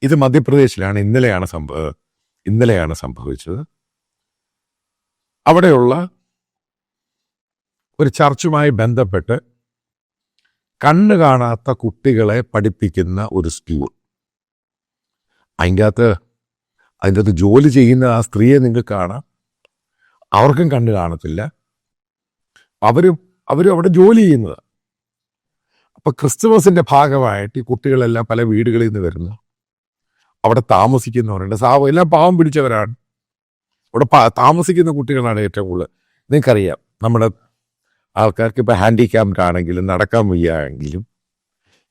ഇത് മധ്യപ്രദേശിലാണ്. ഇന്നലെയാണ് സംഭവിച്ചത്. അവിടെയുള്ള ഒരു ചർച്ചുമായി ബന്ധപ്പെട്ട് കണ്ണ് കാണാത്ത കുട്ടികളെ പഠിപ്പിക്കുന്ന ഒരു സ്കൂൾ. അതിൻ്റെ അകത്ത് ജോലി ചെയ്യുന്ന ആ സ്ത്രീയെ നിങ്ങൾക്ക് കാണാം. അവർക്കും കണ്ണ് കാണത്തില്ല. അവരും അവിടെ ജോലി ചെയ്യുന്നത്. അപ്പൊ ക്രിസ്തുമസിന്റെ ഭാഗമായിട്ട് ഈ കുട്ടികളെല്ലാം പല വീടുകളിൽ നിന്ന് വരുന്നു. അവിടെ താമസിക്കുന്നവരുണ്ട്. എല്ലാം പാവം പിടിച്ചവരാണ്. അവിടെ താമസിക്കുന്ന കുട്ടികളാണ് ഏറ്റവും കൂടുതൽ. നിങ്ങൾക്കറിയാം, നമ്മുടെ ആൾക്കാർക്ക് ഇപ്പം ഹാൻഡിക്യാപ്ഡ് ആണെങ്കിലും നടക്കാൻ വയ്യെങ്കിലും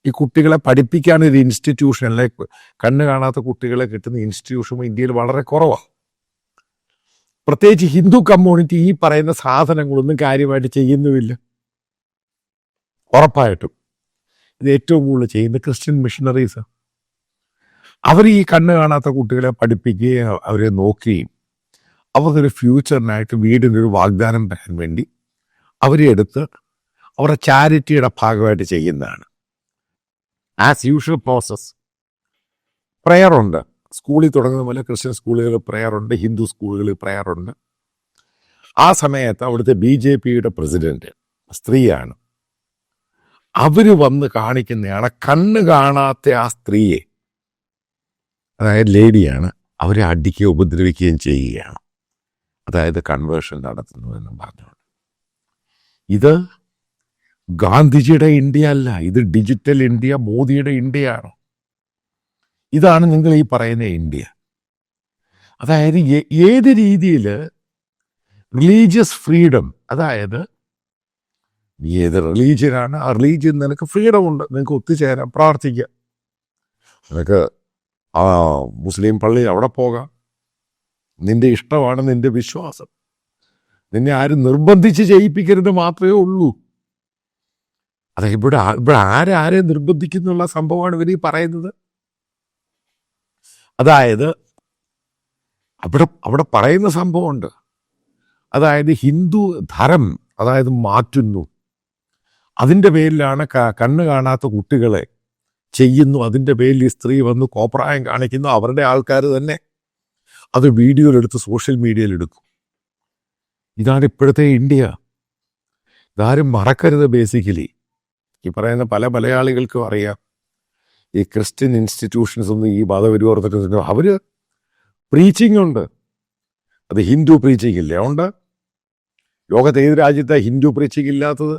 ഈ കുട്ടികളെ പഠിപ്പിക്കാൻ ഒരു ഇൻസ്റ്റിറ്റ്യൂഷനിലെ കണ്ണ് കാണാത്ത കുട്ടികളെ കിട്ടുന്ന ഇൻസ്റ്റിറ്റ്യൂഷൻ ഇന്ത്യയിൽ വളരെ കുറവാണ്. പ്രത്യേകിച്ച് ഹിന്ദു കമ്മ്യൂണിറ്റി ഈ പറയുന്ന സാധനങ്ങളൊന്നും കാര്യമായിട്ട് ചെയ്യുന്നുമില്ല. ഉറപ്പായിട്ടും ഇത് ഏറ്റവും കൂടുതൽ ചെയ്യുന്ന ക്രിസ്ത്യൻ മിഷണറീസ്. അവർ ഈ കണ്ണ് കാണാത്ത കുട്ടികളെ പഠിപ്പിക്കുകയും അവരെ നോക്കുകയും അവർക്കൊരു ഫ്യൂച്ചറിനായിട്ട് വീടിനൊരു വാഗ്ദാനം തരാൻ വേണ്ടി അവരെ എടുത്ത് അവരുടെ ചാരിറ്റിയുടെ ഭാഗമായിട്ട് ചെയ്യുന്നതാണ്. As usual process. പ്രെയറുണ്ട്. സ്കൂളിൽ തുടങ്ങുന്ന പോലെ ക്രിസ്ത്യൻ സ്കൂളുകളിൽ പ്രെയറുണ്ട്, ഹിന്ദു സ്കൂളുകളിൽ പ്രെയറുണ്ട്. ആ സമയത്ത് അവിടുത്തെ BJPയുടെ പ്രസിഡന്റ് സ്ത്രീയാണ്. അവർ വന്ന് കാണിക്കുന്നതാണ് കണ്ണ് കാണാത്ത ആ സ്ത്രീയെ, അതായത് ലേഡിയാണ്, അവരെ അടിക്കുകയും ഉപദ്രവിക്കുകയും ചെയ്യുകയാണ്. അതായത് കൺവേർഷൻ നടത്തുന്നു എന്നും പറഞ്ഞുകൊണ്ട്. ഇത് ഗാന്ധിജിയുടെ ഇന്ത്യ അല്ല, ഇത് ഡിജിറ്റൽ ഇന്ത്യ, മോദിയുടെ ഇന്ത്യയാണ്. ഇതാണ് നിങ്ങൾ ഈ പറയുന്ന ഇന്ത്യ. അതായത് ഏത് രീതിയിൽ റിലീജിയസ് ഫ്രീഡം, അതായത് ഏത് റിലീജിയനാണ് ആ റിലീജിയൻ നിനക്ക് ഫ്രീഡം ഉണ്ട്, നിനക്ക് ഒത്തുചേരാം, പ്രാർത്ഥിക്കാം, നിനക്ക് ആ മുസ്ലിം പള്ളി അവിടെ പോകാം, നിന്റെ ഇഷ്ടമാണ്, നിന്റെ വിശ്വാസം, നിന്നെ ആരും നിർബന്ധിച്ച് ചെയ്യിപ്പിക്കരുത് മാത്രമേ ഉള്ളൂ. അതെ, ഇവിടെ ആരെ നിർബന്ധിക്കുന്നുള്ള സംഭവമാണ് ഇവർ ഈ പറയുന്നത്. അതായത് അവിടെ പറയുന്ന സംഭവമുണ്ട്. അതായത് ഹിന്ദു ധരം അതായത് മാറ്റുന്നു. അതിൻ്റെ പേരിലാണ് കണ്ണ് കാണാത്ത കുട്ടികളെ ചെയ്യുന്നു. അതിൻ്റെ പേരിൽ ഈ സ്ത്രീ വന്ന് കോപ്രായം കാണിക്കുന്നു. അവരുടെ ആൾക്കാർ തന്നെ അത് വീഡിയോയിലെടുത്ത് സോഷ്യൽ മീഡിയയിലെടുക്കും. ഇതാണ് ഇപ്പോഴത്തെ ഇന്ത്യ. ഇതാരും മറക്കരുത്. ബേസിക്കലി ഈ പറയുന്ന പല മലയാളികൾക്കും അറിയാം, ഈ ക്രിസ്ത്യൻ ഇൻസ്റ്റിറ്റ്യൂഷൻസ് ഒന്നും ഈ മതപരിവർത്തനത്തിന് അവർ പ്രീച്ചിങ് ഉണ്ട്. അത് ഹിന്ദു പ്രീച്ചിങ് ഇല്ല. ഉണ്ട്. ലോകത്ത് ഏത് രാജ്യത്തെ ഹിന്ദു പ്രീച്ചിങ് ഇല്ലാത്തത്?